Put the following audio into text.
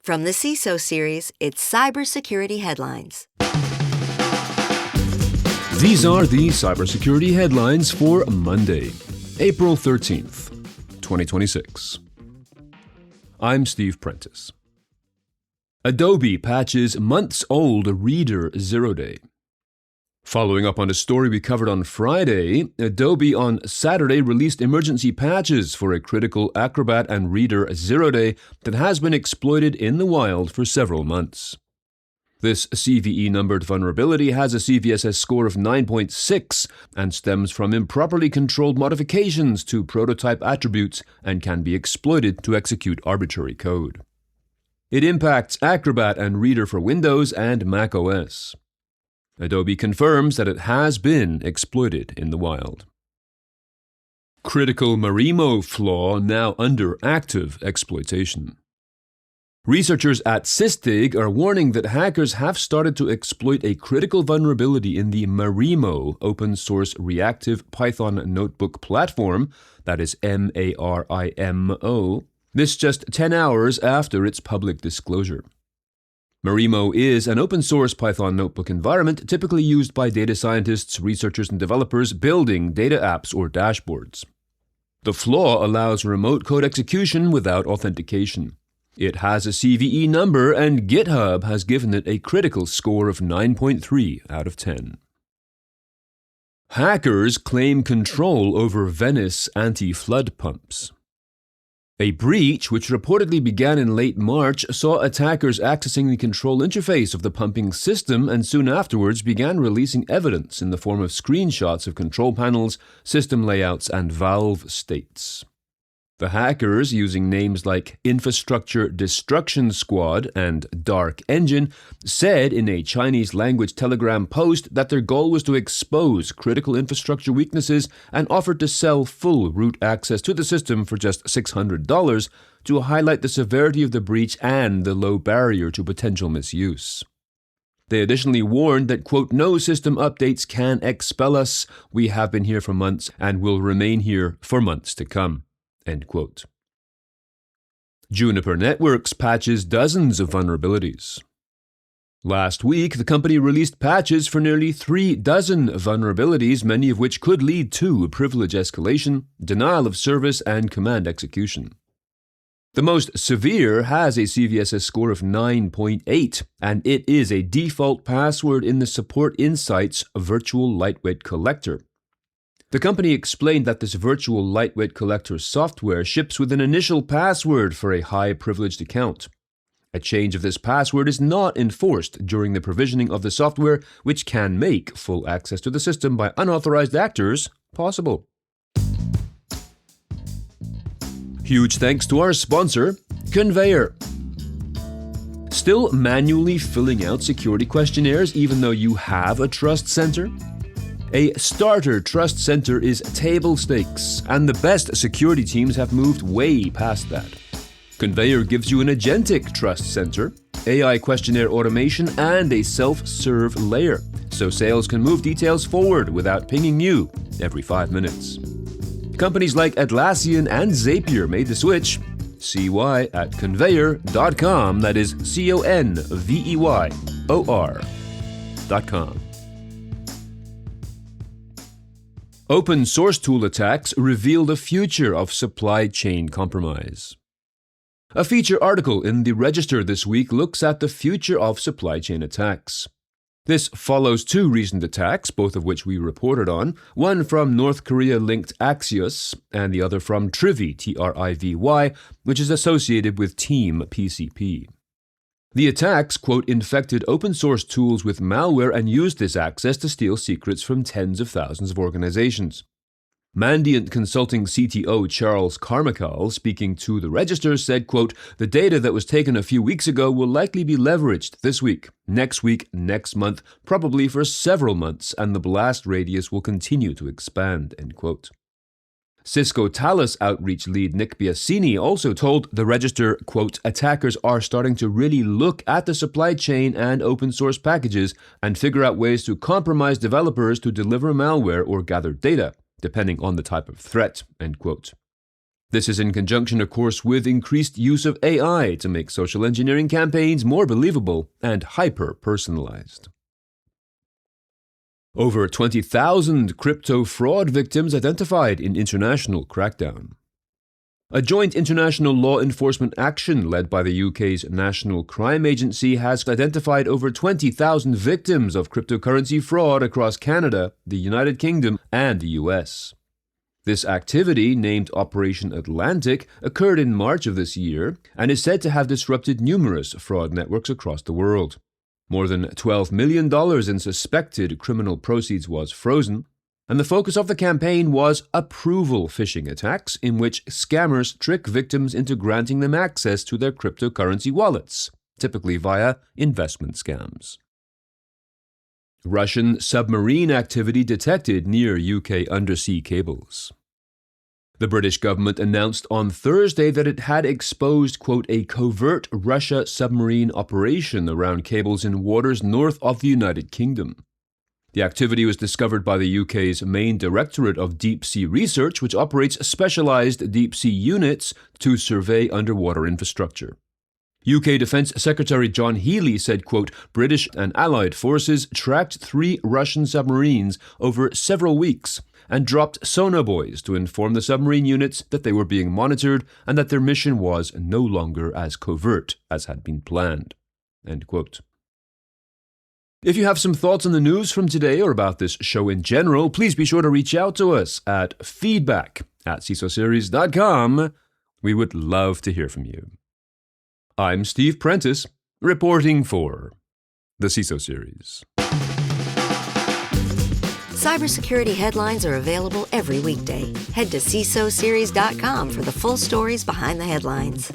From the CISO series, it's Cybersecurity Headlines. These are the cybersecurity headlines for Monday, April 13th, 2026. I'm Steve Prentice. Adobe patches months-old Reader Zero Day. Following up on a story we covered on Friday, Adobe on Saturday released emergency patches for a critical Acrobat and Reader Zero Day that has been exploited in the wild for several months. This CVE-numbered vulnerability has a CVSS score of 9.6 and stems from improperly controlled modifications to prototype attributes and can be exploited to execute arbitrary code. It impacts Acrobat and Reader for Windows and Mac OS. Adobe confirms that it has been exploited in the wild. Critical Marimo flaw now under active exploitation. Researchers at Sysdig are warning that hackers have started to exploit a critical vulnerability in the Marimo open-source reactive Python notebook platform, that is Marimo, this just 10 hours after its public disclosure. Marimo is an open-source Python notebook environment typically used by data scientists, researchers, and developers building data apps or dashboards. The flaw allows remote code execution without authentication. It has a CVE number, and GitHub has given it a critical score of 9.3 out of 10. Hackers claim control over Venice anti-flood pumps. A breach, which reportedly began in late March, saw attackers accessing the control interface of the pumping system and soon afterwards began releasing evidence in the form of screenshots of control panels, system layouts, and valve states. The hackers, using names like Infrastructure Destruction Squad and Dark Engine, said in a Chinese-language Telegram post that their goal was to expose critical infrastructure weaknesses and offered to sell full root access to the system for just $600 to highlight the severity of the breach and the low barrier to potential misuse. They additionally warned that, quote, "No system updates can expel us. We have been here for months and will remain here for months to come." End quote. Juniper Networks patches dozens of vulnerabilities. Last week, the company released patches for nearly 36 vulnerabilities, many of which could lead to privilege escalation, denial of service, and command execution. The most severe has a CVSS score of 9.8, and it is a default password in the Support Insights virtual lightweight collector. The company explained that this virtual lightweight collector software ships with an initial password for a high-privileged account. A change of this password is not enforced during the provisioning of the software, which can make full access to the system by unauthorized actors possible. Huge thanks to our sponsor, Conveyor. Still manually filling out security questionnaires even though you have a trust center? A starter trust center is table stakes, and the best security teams have moved way past that. Conveyor gives you an agentic trust center, AI questionnaire automation, and a self-serve layer, so sales can move details forward without pinging you every 5 minutes. Companies like Atlassian and Zapier made the switch. See why at conveyor.com, that is CONVEYOR.com. Open source tool attacks reveal the future of supply chain compromise. A feature article in the Register this week looks at the future of supply chain attacks. This follows 2 recent attacks, both of which we reported on, one from North Korea-linked Axios and the other from Trivy, Trivy, which is associated with Team PCP. The attacks, quote, infected open-source tools with malware and used this access to steal secrets from tens of thousands of organizations. Mandiant Consulting CTO Charles Carmichael, speaking to the Register, said, quote, "The data that was taken a few weeks ago will likely be leveraged this week, next month, probably for several months, and the blast radius will continue to expand," end quote. Cisco Talus outreach lead Nick Biasini also told the Register, quote, "Attackers are starting to really look at the supply chain and open source packages and figure out ways to compromise developers to deliver malware or gather data, depending on the type of threat," end quote. This is in conjunction, of course, with increased use of AI to make social engineering campaigns more believable and hyper-personalized. Over 20,000 crypto fraud victims identified in international crackdown. A joint international law enforcement action led by the UK's National Crime Agency has identified over 20,000 victims of cryptocurrency fraud across Canada, the United Kingdom, and the US. This activity, named Operation Atlantic, occurred in March of this year and is said to have disrupted numerous fraud networks across the world. More than $12 million in suspected criminal proceeds was frozen, and the focus of the campaign was approval phishing attacks in which scammers trick victims into granting them access to their cryptocurrency wallets, typically via investment scams. Russian submarine activity detected near UK undersea cables. The British government announced on Thursday that it had exposed, quote, a covert Russia submarine operation around cables in waters north of the United Kingdom. The activity was discovered by the UK's main Directorate of Deep Sea Research, which operates specialized deep sea units to survey underwater infrastructure. UK Defence Secretary John Healey said, quote, British and Allied forces tracked 3 Russian submarines over several weeks and dropped sonobuoys to inform the submarine units that they were being monitored and that their mission was no longer as covert as had been planned. End quote. If you have some thoughts on the news from today or about this show in general, please be sure to reach out to us at feedback@cisoseries.com. We would love to hear from you. I'm Steve Prentice, reporting for the CISO Series. Cybersecurity headlines are available every weekday. Head to cisoseries.com for the full stories behind the headlines.